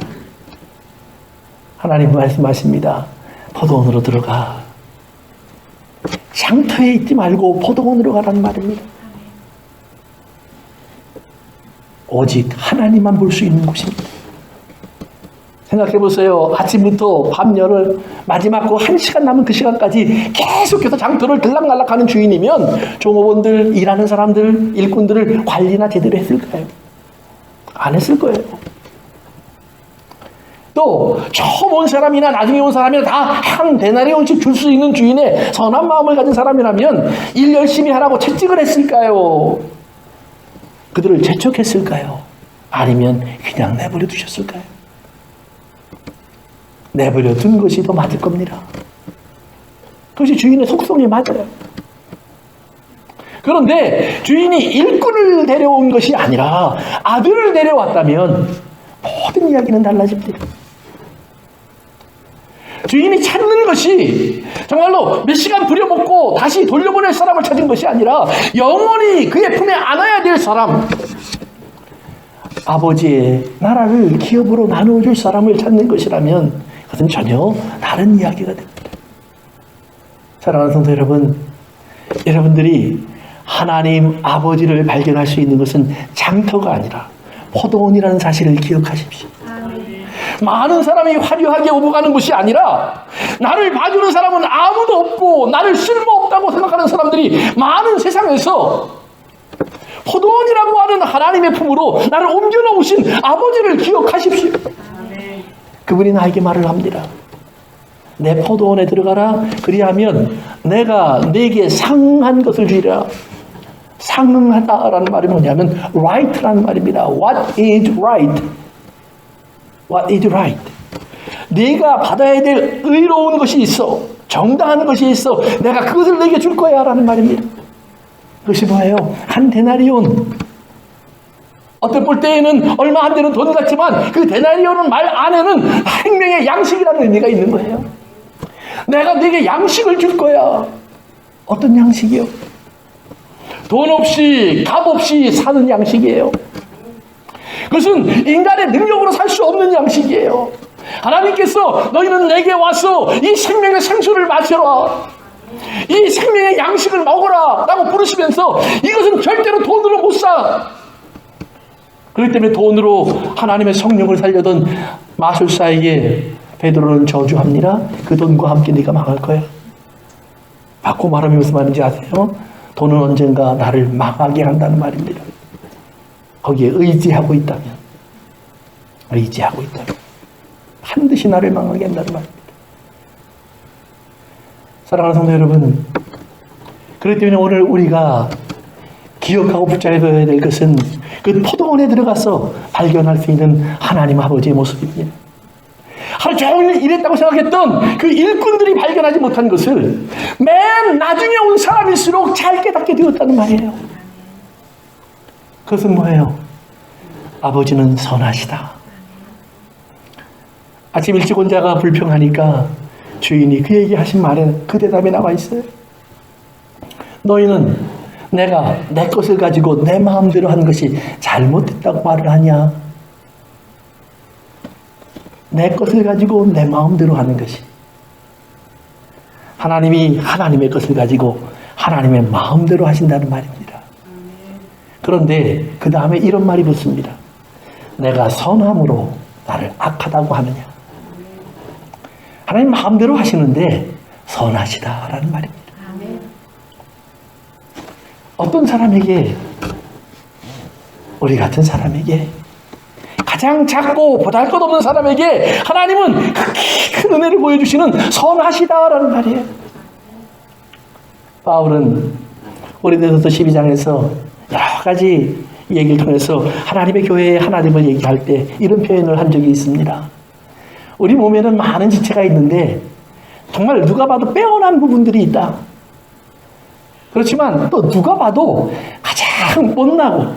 S1: 하나님 말씀하십니다. 포도원으로 들어가. 장터에 있지 말고 포도원으로 가라는 말입니다. 오직 하나님만 볼 수 있는 곳입니다. 생각해 보세요. 아침부터 밤 열흘 마지막 그 1시간 남은 그 시간까지 계속해서 장터를 들락날락하는 주인이면 종업원들, 일하는 사람들, 일꾼들을 관리나 제대로 했을까요? 안 했을 거예요. 또 처음 온 사람이나 나중에 온 사람이나 다 한 데나리온씩 줄 수 있는 주인의 선한 마음을 가진 사람이라면 일 열심히 하라고 채찍을 했을까요? 그들을 재촉했을까요? 아니면 그냥 내버려 두셨을까요? 내버려 둔 것이 더 맞을 겁니다. 그것이 주인의 속성이 맞아요. 그런데 주인이 일꾼을 데려온 것이 아니라 아들을 데려왔다면 모든 이야기는 달라집니다. 주인이 찾는 것이 정말로 몇 시간 부려먹고 다시 돌려보낼 사람을 찾은 것이 아니라 영원히 그의 품에 안아야 될 사람, 아버지의 나라를 기업으로 나누어줄 사람을 찾는 것이라면 그것은 전혀 다른 이야기가 됩니다. 사랑하는 성도 여러분, 여러분들이 하나님 아버지를 발견할 수 있는 것은 장터가 아니라 포도원이라는 사실을 기억하십시오. 많은 사람이 화려하게 오고 가는 것이 아니라 나를 봐주는 사람은 아무도 없고 나를 쓸모없다고 생각하는 사람들이 많은 세상에서 포도원이라고 하는 하나님의 품으로 나를 옮겨놓으신 아버지를 기억하십시오. 그분이 나에게 말을 합니다. 내 포도원에 들어가라. 그리하면 내가 네게 상한 것을 주리라. 상응하다라는 말이 뭐냐면 right라는 말입니다. What is right? What is right? 네가 받아야 될 의로운 것이 있어. 정당한 것이 있어. 내가 그것을 네게 줄 거야 라는 말입니다. 그것이 뭐예요? 한 데나리온. 어떨 볼 때에는 얼마 안 되는 돈 같지만 그 데나리온은 말 안에는 생명의 양식이라는 의미가 있는 거예요. 내가 네게 양식을 줄 거야. 어떤 양식이요? 돈 없이 값 없이 사는 양식이에요. 그것은 인간의 능력으로 살 수 없는 양식이에요. 하나님께서 너희는 내게 와서 이 생명의 생수를 마셔라. 이 생명의 양식을 먹어라 라고 부르시면서 이것은 절대로 돈으로 못 사. 그렇기 때문에 돈으로 하나님의 성령을 살려던 마술사에게 베드로는 저주합니다. 그 돈과 함께 네가 망할 거야. 바꿔 말하면 무슨 말인지 아세요? 돈은 언젠가 나를 망하게 한다는 말입니다. 거기에 의지하고 있다면 반드시 나를 망하게 한다는 말입니다. 사랑하는 성도 여러분, 그렇기 때문에 오늘 우리가 기억하고 붙잡아야 될 것은 그 포도원에 들어가서 발견할 수 있는 하나님 아버지의 모습입니다. 하루 종일 일했다고 생각했던 그 일꾼들이 발견하지 못한 것을 맨 나중에 온 사람일수록 잘 깨닫게 되었다는 말이에요. 그것은 뭐예요? 아버지는 선하시다. 아침 일찍 온 자가 불평하니까 주인이 그에게 하신 말에 그 대답이 나와 있어요. 너희는 내가 내 것을 가지고 내 마음대로 한 것이 잘못됐다고 말을 하냐? 내 것을 가지고 내 마음대로 하는 것이, 하나님이 하나님의 것을 가지고 하나님의 마음대로 하신다는 말입니다. 그런데 그 다음에 이런 말이 붙습니다. 내가 선함으로 나를 악하다고 하느냐? 하나님 마음대로 하시는데 선하시다라는 말입니다. 어떤 사람에게, 우리 같은 사람에게, 가장 작고 보잘것없는 사람에게 하나님은 큰 은혜를 보여주시는 선하시다라는 말이에요. 바울은 고린도전서 12장에서 여러 가지 얘기를 통해서 하나님의 교회에 하나님을 얘기할 때 이런 표현을 한 적이 있습니다. 우리 몸에는 많은 지체가 있는데 정말 누가 봐도 빼어난 부분들이 있다. 그렇지만 또 누가 봐도 가장 못나고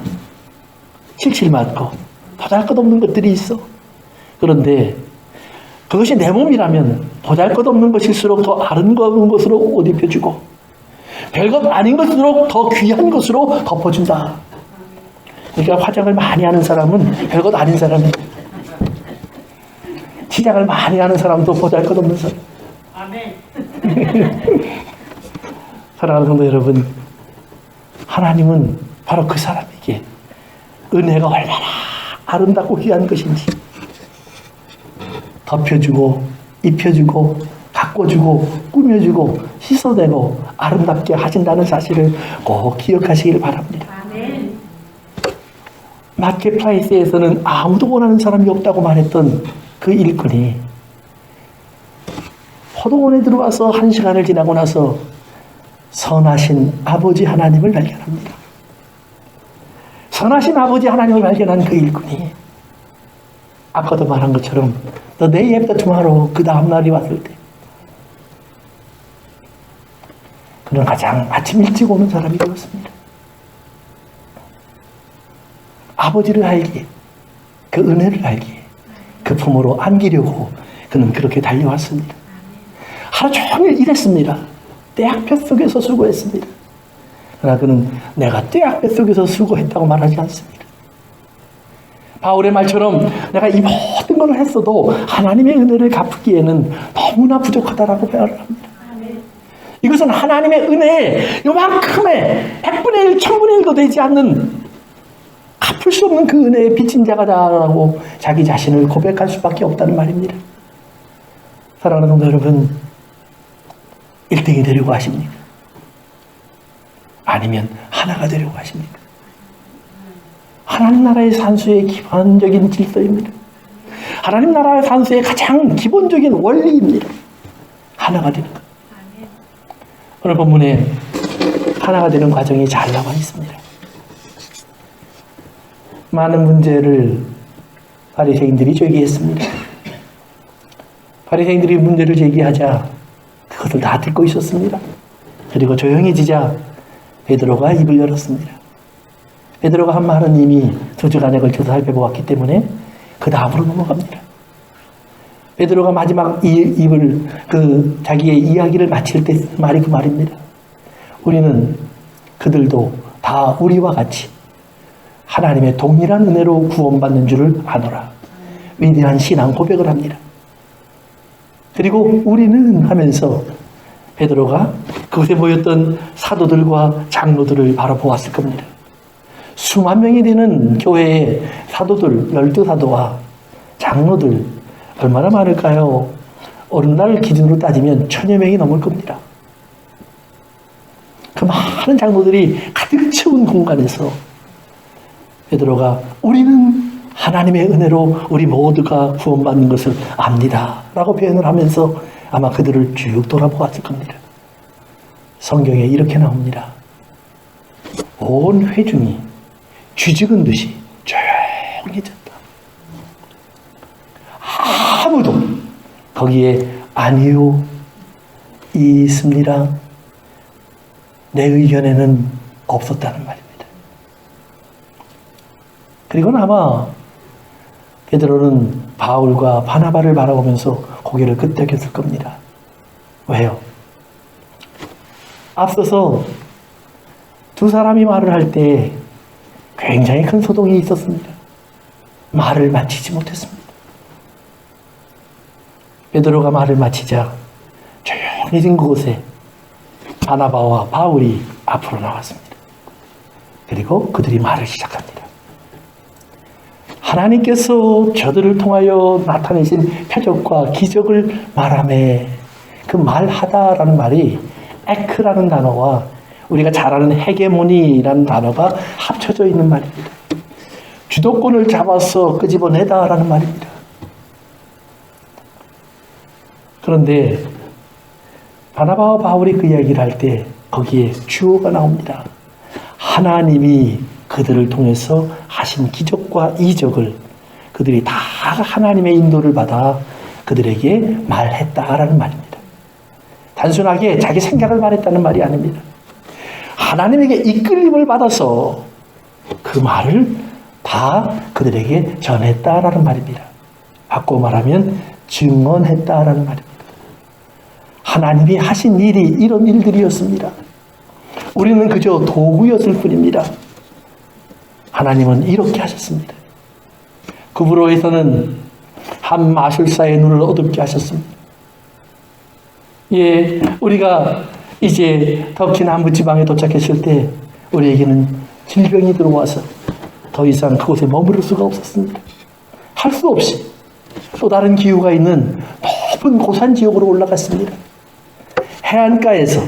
S1: 칠칠맞고 보잘것없는 것들이 있어. 그런데 그것이 내 몸이라면 보잘것없는 것일수록 더 아름다운 것으로 옷 입혀주고 별것 아닌 것일수록 더 귀한 것으로 덮어준다. 그러니까 화장을 많이 하는 사람은 별것 아닌 사람이에요. 시작을 많이 하는 사람도 보잘것없는 사람.
S2: 아멘.
S1: 사랑하는 성도 여러분, 하나님은 바로 그 사람에게 은혜가 얼마나 아름답고 귀한 것인지 덮여주고 입혀주고 가꿔주고 꾸며주고 씻어내고 아름답게 하신다는 사실을 꼭 기억하시길 바랍니다.
S2: 아멘.
S1: 마켓플레이스에서는 아무도 원하는 사람이 없다고 말했던 그 일꾼이 포도원에 들어와서 1시간을 지나고 나서 선하신 아버지 하나님을 발견합니다. 선하신 아버지 하나님을 발견한 그 일꾼이 아까도 말한 것처럼 The day after tomorrow, 그 다음 날이 왔을 때 그는 가장 아침 일찍 오는 사람이 되었습니다. 아버지를 알기에, 그 은혜를 알기에 그 품으로 안기려고 그는 그렇게 달려왔습니다. 하루 종일 일했습니다. 떼약볕 속에서 수고했습니다. 그러나 그는 내가 떼약볕 속에서 수고했다고 말하지 않습니다. 바울의 말처럼 내가 이 모든 걸 했어도 하나님의 은혜를 갚기에는 너무나 부족하다라고 말을 합니다. 이것은 하나님의 은혜에 요만큼의 100분의 1, 1000분의 1도 되지 않는 갚을 수 없는 그 은혜의 빚진 자가다라고 자기 자신을 고백할 수밖에 없다는 말입니다. 사랑하는 성도 여러분, 1등이 되려고 하십니까? 아니면 하나가 되려고 하십니까? 하나님 나라의 산수의 기본적인 질서입니다. 하나님 나라의 산수의 가장 기본적인 원리입니다. 하나가 되는 것. 오늘 본문에 하나가 되는 과정이 잘 나와 있습니다. 많은 문제를 바리새인들이 제기했습니다. 바리새인들이 문제를 제기하자 그것을 다 듣고 있었습니다. 그리고 조용해지자 베드로가 입을 열었습니다. 베드로가 한 말은 이미 2주간에 걸쳐서 살펴보았기 때문에 그 다음으로 넘어갑니다. 베드로가 마지막 입을 자기의 이야기를 마칠 때 말이 그 말입니다. 우리는 그들도 다 우리와 같이 하나님의 동일한 은혜로 구원받는 줄을 아노라. 위대한 신앙 고백을 합니다. 그리고 우리는 하면서 베드로가 그곳에 모였던 사도들과 장로들을 바라보았을 겁니다. 수만 명이 되는 교회의 사도들, 12사도와 장로들 얼마나 많을까요? 오늘날 기준으로 따지면 1000여 명이 넘을 겁니다. 그 많은 장로들이 가득 채운 공간에서 베드로가 우리는 하나님의 은혜로 우리 모두가 구원받는 것을 압니다 라고 표현을 하면서 아마 그들을 쭉 돌아보았을 겁니다. 성경에 이렇게 나옵니다. 온 회중이 쥐죽은 듯이 조용해졌다. 아무도 거기에 아니요, 있습니다, 내 의견에는 없었다는 말입니다. 그리고는 아마 베드로는 바울과 바나바를 바라보면서 고개를 끄덕였을 겁니다. 왜요? 앞서서 두 사람이 말을 할 때 굉장히 큰 소동이 있었습니다. 말을 마치지 못했습니다. 베드로가 말을 마치자 조용해진 그곳에 바나바와 바울이 앞으로 나왔습니다. 그리고 그들이 말을 시작합니다. 하나님께서 저들을 통하여 나타내신 표적과 기적을 말하매, 그 말하다라는 말이 에크라는 단어와 우리가 잘 아는 헤게모니라는 단어가 합쳐져 있는 말입니다. 주도권을 잡아서 끄집어내다라는 말입니다. 그런데 바나바와 바울이 그 이야기를 할 때 거기에 주어가 나옵니다. 하나님이 그들을 통해서 하신 기적과 이적을 그들이 다 하나님의 인도를 받아 그들에게 말했다라는 말입니다. 단순하게 자기 생각을 말했다는 말이 아닙니다. 하나님에게 이끌림을 받아서 그 말을 다 그들에게 전했다라는 말입니다. 바꿔 말하면 증언했다라는 말입니다. 하나님이 하신 일이 이런 일들이었습니다. 우리는 그저 도구였을 뿐입니다. 하나님은 이렇게 하셨습니다. 구브로에서는 한 마술사의 눈을 어둡게 하셨습니다. 예, 우리가 이제 터키 남부 지방에 도착했을 때 우리에게는 질병이 들어와서 더 이상 그곳에 머무를 수가 없었습니다. 할 수 없이 또 다른 기후가 있는 높은 고산 지역으로 올라갔습니다. 해안가에서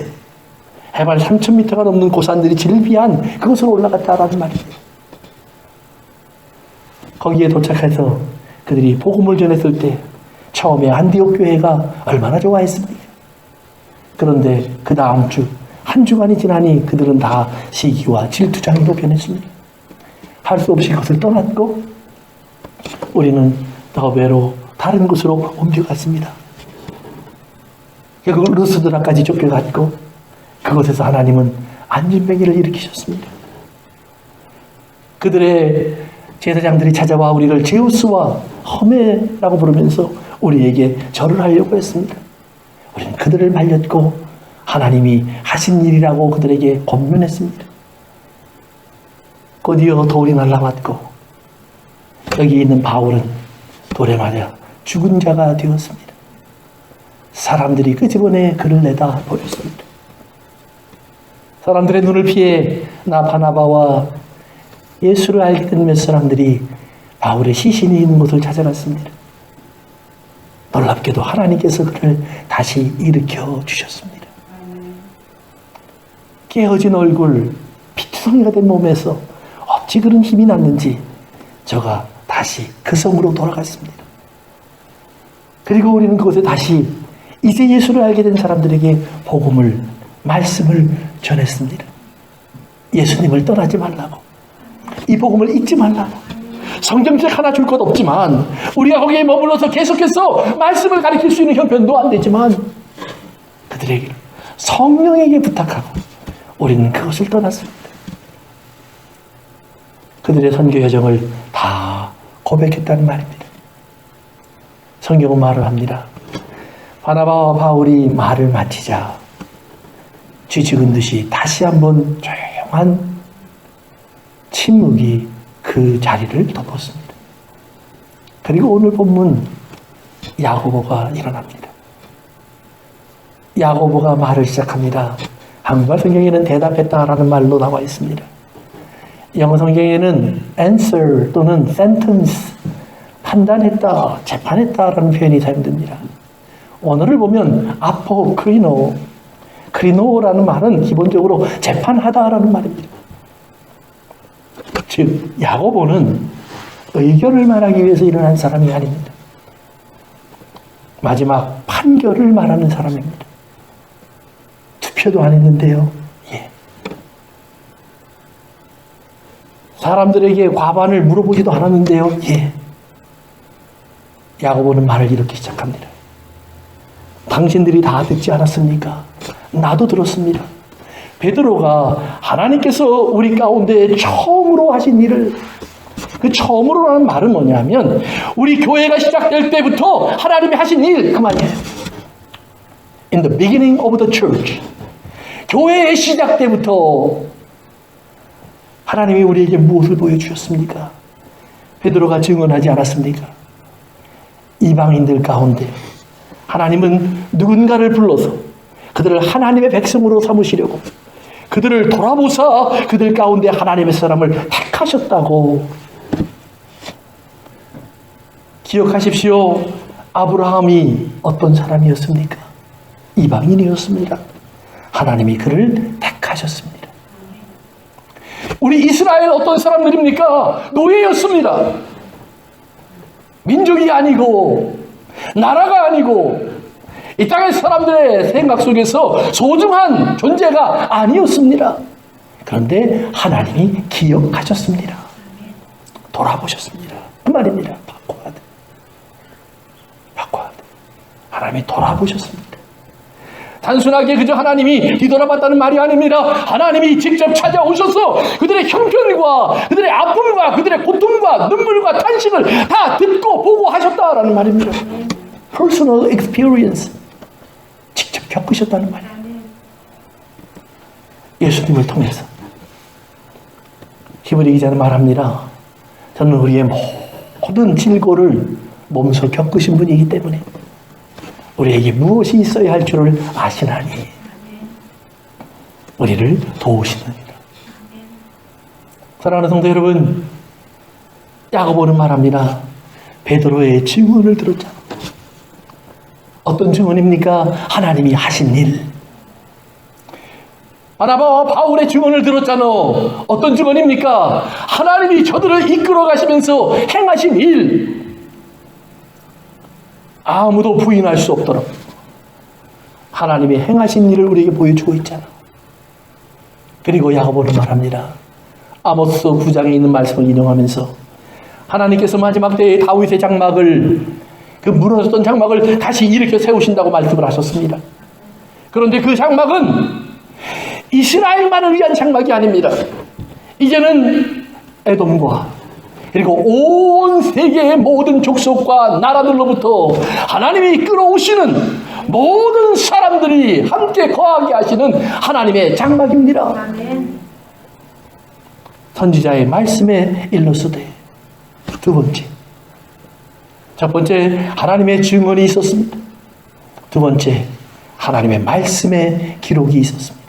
S1: 해발 3,000m가 넘는 고산들이 질비한 그곳으로 올라갔다라는 말입니다. 거기에 도착해서 그들이 복음을 전했을 때 처음에 안디옥 교회가 얼마나 좋아했습니까? 그런데 그 다음 주, 한 주간이 지나니 그들은 다 시기와 질투장애로 변했습니다. 할 수 없이 그것을 떠났고 우리는 더 외로 다른 곳으로 옮겨갔습니다. 결국 루스드라까지 쫓겨갔고 그곳에서 하나님은 안진뱅이를 일으키셨습니다. 그들의 제사장들이 찾아와 우리를 제우스와 허메라고 부르면서 우리에게 절을 하려고 했습니다. 우리는 그들을 말렸고 하나님이 하신 일이라고 그들에게 권면했습니다. 곧이어 돌이 날라왔고 여기 있는 바울은 돌에 맞아 죽은 자가 되었습니다. 사람들이 끄집어내 그를 내다 버렸습니다. 사람들의 눈을 피해 나 바나바와 예수를 알게 된 몇 사람들이 바울의 시신이 있는 곳을 찾아갔습니다. 놀랍게도 하나님께서 그를 다시 일으켜 주셨습니다. 깨어진 얼굴, 피투성이가 된 몸에서 어찌 그런 힘이 났는지 저가 다시 그 성으로 돌아갔습니다. 그리고 우리는 그곳에 다시 이제 예수를 알게 된 사람들에게 복음을, 말씀을 전했습니다. 예수님을 떠나지 말라고, 이 복음을 잊지 말라고. 성경책 하나 줄 것 없지만 우리가 거기에 머물러서 계속해서 말씀을 가르칠 수 있는 형편도 안 되지만 그들에게 성령에게 부탁하고 우리는 그것을 떠났습니다. 그들의 선교 여정을 다 고백했다는 말입니다. 성경은 말을 합니다. 바나바와 바울이 말을 마치자 쥐 죽은 듯이 다시 한번 조용한 침묵이 그 자리를 덮었습니다. 그리고 오늘 본문 야고보가 일어납니다. 야고보가 말을 시작합니다. 한국어 성경에는 대답했다라는 말로 나와 있습니다. 영어 성경에는 answer 또는 sentence, 판단했다, 재판했다라는 표현이 사용됩니다. 원어를 보면 아포 크리노, 크리노라는 말은 기본적으로 재판하다라는 말입니다. 즉 야고보는 의견을 말하기 위해서 일어난 사람이 아닙니다. 마지막 판결을 말하는 사람입니다. 투표도 안 했는데요. 예. 사람들에게 과반을 물어보지도 않았는데요. 예. 야고보는 말을 이렇게 시작합니다. 당신들이 다 듣지 않았습니까? 나도 들었습니다. 베드로가 하나님께서 우리 가운데 처음으로 하신 일을, 그 처음으로라는 말은 뭐냐면 우리 교회가 시작될 때부터 하나님이 하신 일, 그 말이에요. In the beginning of the church. 교회의 시작 때부터 하나님이 우리에게 무엇을 보여주셨습니까? 베드로가 증언하지 않았습니까? 이방인들 가운데 하나님은 누군가를 불러서 그들을 하나님의 백성으로 삼으시려고 그들을 돌아보사 그들 가운데 하나님의 사람을 택하셨다고. 기억하십시오. 아브라함이 어떤 사람이었습니까? 이방인이었습니다. 하나님이 그를 택하셨습니다. 우리 이스라엘 어떤 사람들입니까? 노예였습니다. 민족이 아니고 나라가 아니고 이 땅의 사람들의 생각 속에서 소중한 존재가 아니었습니다. 그런데 하나님이 기억하셨습니다. 돌아보셨습니다. 그 말입니다. 바꿔야 돼. 바꿔야 돼. 하나님이 돌아보셨습니다. 단순하게 그저 하나님이 뒤돌아봤다는 말이 아닙니다. 하나님이 직접 찾아오셔서 그들의 형편과 그들의 아픔과 그들의 고통과 눈물과 탄식을 다 듣고 보고 하셨다라는 말입니다. Personal experience. 직접 겪으셨다는 말이에요. 예수님을 통해서. 히브리 기자는 말합니다. 저는 우리의 모든 질고를 몸소 겪으신 분이기 때문에 우리에게 무엇이 있어야 할 줄을 아시나니 우리를 도우시느니라. 사랑하는 성도 여러분, 야고보는 말합니다. 베드로의 증언을 들었잖아. 어떤 증언입니까? 하나님이 하신 일. 바나바와 바울의 증언을 들었잖아. 어떤 증언입니까? 하나님이 저들을 이끌어 가시면서 행하신 일. 아무도 부인할 수 없도록 하나님이 행하신 일을 우리에게 보여주고 있잖아. 그리고 야고보는 말합니다. 아모스 9장에 있는 말씀을 인용하면서 하나님께서 마지막 때에 다윗의 장막을, 그 무너졌던 장막을 다시 일으켜 세우신다고 말씀을 하셨습니다. 그런데 그 장막은 이스라엘만을 위한 장막이 아닙니다. 이제는 에돔과 그리고 온 세계의 모든 족속과 나라들로부터 하나님이 끌어오시는 모든 사람들이 함께 거하게 하시는 하나님의 장막입니다. 아멘. 선지자의 말씀에 일러서되 두 번째, 첫 번째 하나님의 증언이 있었습니다. 두 번째 하나님의 말씀의 기록이 있었습니다.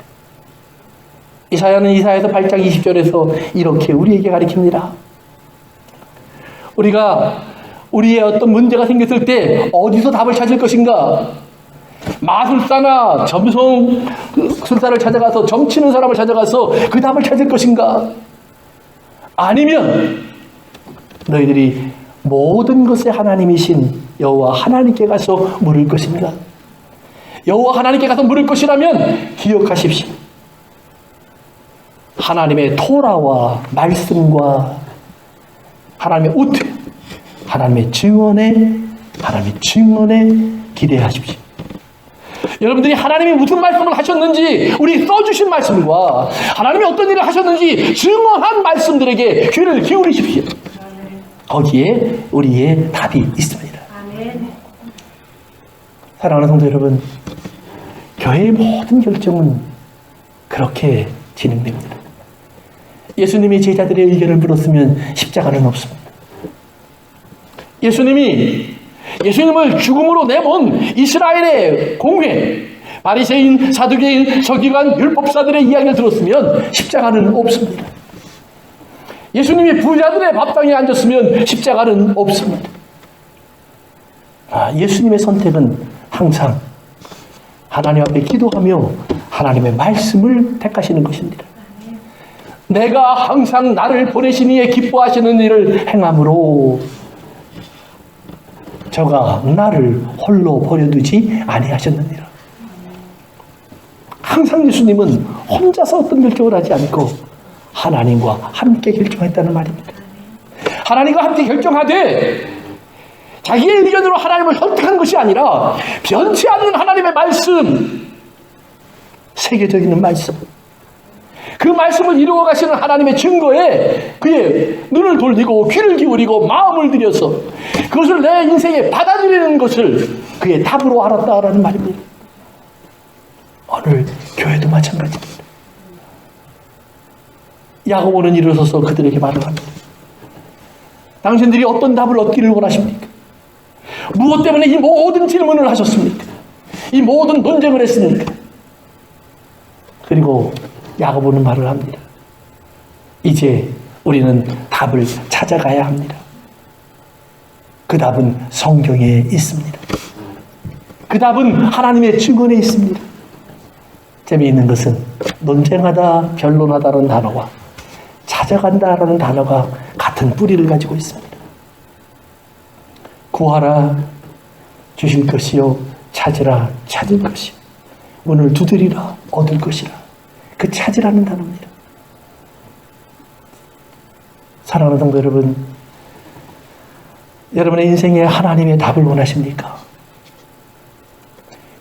S1: 이사야는 이사야서 8장 20절에서 이렇게 우리에게 가르칩니다. 우리가 우리의 어떤 문제가 생겼을 때 어디서 답을 찾을 것인가? 마술사나 점성술사를 찾아가서 점치는 사람을 찾아가서 그 답을 찾을 것인가? 아니면 너희들이 모든 것의 하나님이신 여호와 하나님께 가서 물을 것인가? 여호와 하나님께 가서 물을 것이라면 기억하십시오. 하나님의 토라와 말씀과 하나님의 우트, 하나님의 증언에 기대하십시오. 여러분들이 하나님이 무슨 말씀을 하셨는지, 우리 써주신 말씀과 하나님이 어떤 일을 하셨는지 증언한 말씀들에게 귀를 기울이십시오. 거기에 우리의 답이 있습니다. 사랑하는 성도 여러분, 교회의 모든 결정은 그렇게 진행됩니다. 예수님이 제자들의 의견을 물었으면 십자가는 없습니다. 예수님을 죽음으로 내본 이스라엘의 공회, 바리새인, 사두개인, 서기관, 율법사들의 이야기를 들었으면 십자가는 없습니다. 예수님이 부자들의 밥상에 앉았으면 십자가는 없습니다. 예수님의 선택은 항상 하나님 앞에 기도하며 하나님의 말씀을 택하시는 것입니다. 내가 항상 나를 보내신 이에 기뻐하시는 일을 행함으로 저가 나를 홀로 버려두지 아니하셨느니라. 항상 예수님은 혼자서 어떤 결정을 하지 않고 하나님과 함께 결정했다는 말입니다. 하나님과 함께 결정하되 자기의 의견으로 하나님을 선택한 것이 아니라 변치 않는 하나님의 말씀, 세계적인 말씀, 그 말씀을 이루어 가시는 하나님의 증거에 그의 눈을 돌리고 귀를 기울이고 마음을 들여서 그것을 내 인생에 받아들이는 것을 그의 답으로 알았다라는 말입니다. 오늘 교회도 마찬가지입니다. 야고보는 일어서서 그들에게 말을 합니다. 당신들이 어떤 답을 얻기를 원하십니까? 무엇 때문에 이 모든 질문을 하셨습니까? 이 모든 논쟁을 했습니까? 그리고 야고보는 말을 합니다. 이제 우리는 답을 찾아가야 합니다. 그 답은 성경에 있습니다. 그 답은 하나님의 증언에 있습니다. 재미있는 것은 논쟁하다, 변론하다라는 단어와 찾아간다라는 단어가 같은 뿌리를 가지고 있습니다. 구하라, 주실 것이요, 찾으라, 찾을 것이요, 문을 두드리라, 얻을 것이라. 그 찾으라는 단어입니다. 사랑하는 성도 여러분, 여러분의 인생에 하나님의 답을 원하십니까?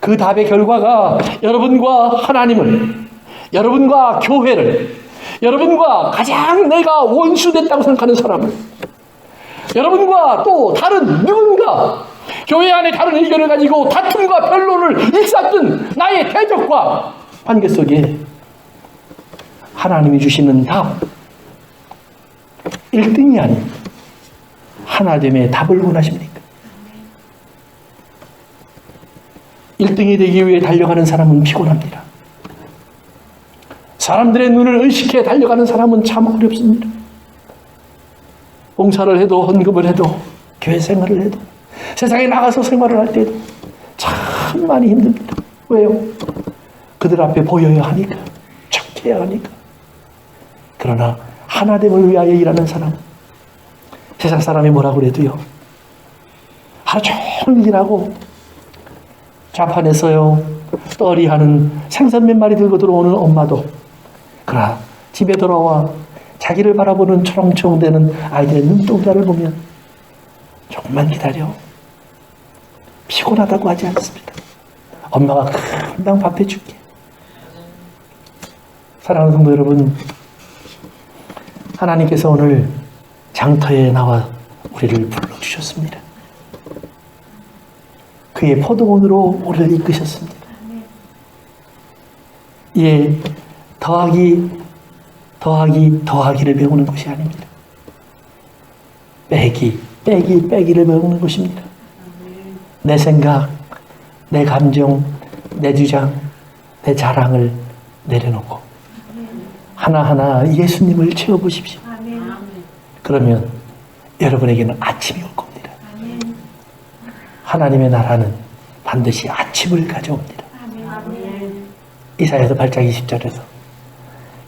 S1: 그 답의 결과가 여러분과 하나님을, 여러분과 교회를, 여러분과 가장 내가 원수됐다고 생각하는 사람을, 여러분과 또 다른 누군가 교회 안에 다른 의견을 가지고 다툼과 변론을 일삼던 나의 대적과 관계 속에 하나님이 주시는 답, 1등이 아닌 하나됨의 답을 원하십니까? 1등이 되기 위해 달려가는 사람은 피곤합니다. 사람들의 눈을 의식해 달려가는 사람은 참 어렵습니다. 봉사를 해도 헌금을 해도 교회 생활을 해도 세상에 나가서 생활을 할 때도 참 많이 힘듭니다. 왜요? 그들 앞에 보여야 하니까, 척해야 하니까. 그러나 하나됨을 위하여 일하는 사람, 세상 사람이 뭐라고 그래도요, 하루 종일 일하고 자판에서요 떨이하는 생선 몇 마리 들고 들어오는 엄마도, 그러나 집에 돌아와 자기를 바라보는 초롱초롱대는 아이들의 눈동자를 보면 조금만 기다려, 피곤하다고 하지 않습니다. 엄마가 금방 밥 해줄게. 사랑하는 성도 여러분, 하나님께서 오늘 장터에 나와 우리를 불러주셨습니다. 그의 포도원으로 우리를 이끄셨습니다. 예, 더하기를 배우는 것이 아닙니다. 빼기를 배우는 것입니다. 내 생각, 내 감정, 내 주장, 내 자랑을 내려놓고 하나하나 예수님을 채워보십시오. 그러면 여러분에게는 아침이 올 겁니다. 하나님의 나라는 반드시 아침을 가져옵니다. 이사야서 8장 20절에서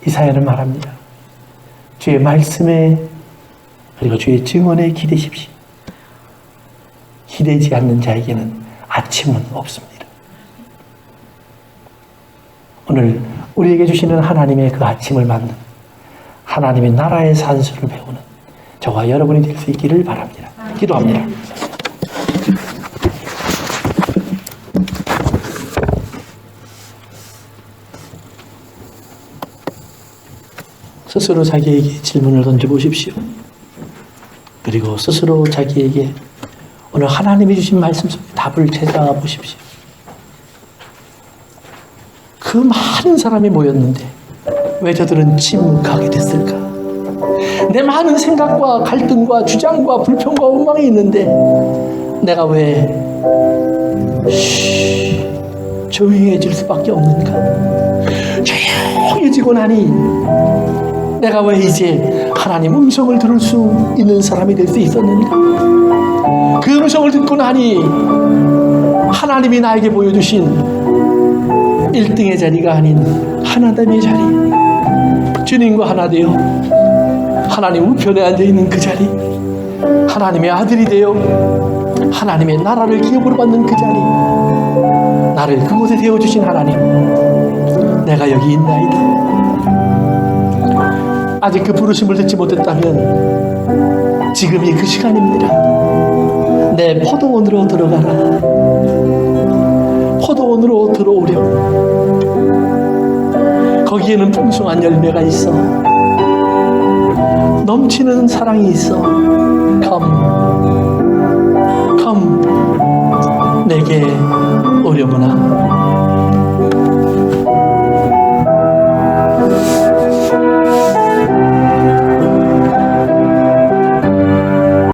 S1: 이사야는 말합니다. 주의 말씀에 그리고 주의 증언에 기대십시오. 기대지 않는 자에게는 아침은 없습니다. 오늘 우리에게 주시는 하나님의 그 아침을 맞는 하나님의 나라의 산수를 배우는 저와 여러분이 될 수 있기를 바랍니다. 기도합니다. 스스로 자기에게 질문을 던져보십시오. 그리고 스스로 자기에게 오늘 하나님이 주신 말씀 속에 답을 찾아보십시오. 그 많은 사람이 모였는데 왜 저들은 침묵하게 됐을까? 내 많은 생각과 갈등과 주장과 불평과 원망이 있는데 내가 왜 조용해질 수밖에 없는가? 조용해지고 나니 내가 왜 이제 하나님 음성을 들을 수 있는 사람이 될 수 있었는가? 그 음성을 듣고 나니 하나님이 나에게 보여주신 1등의 자리가 아닌 하나됨의 자리, 주님과 하나 되어 하나님 우편에 앉아있는 그 자리, 하나님의 아들이 되어 하나님의 나라를 기업으로 받는 그 자리, 나를 그곳에 세워주신 하나님, 내가 여기 있나이다. 아직 그 부르심을 듣지 못했다면 지금이 그 시간입니다. 내 포도원으로 들어가라. 포도원으로 들어오렴. 거기에는 풍성한 열매가 있어. 넘치는 사랑이 있어. Come 내게 오려무나.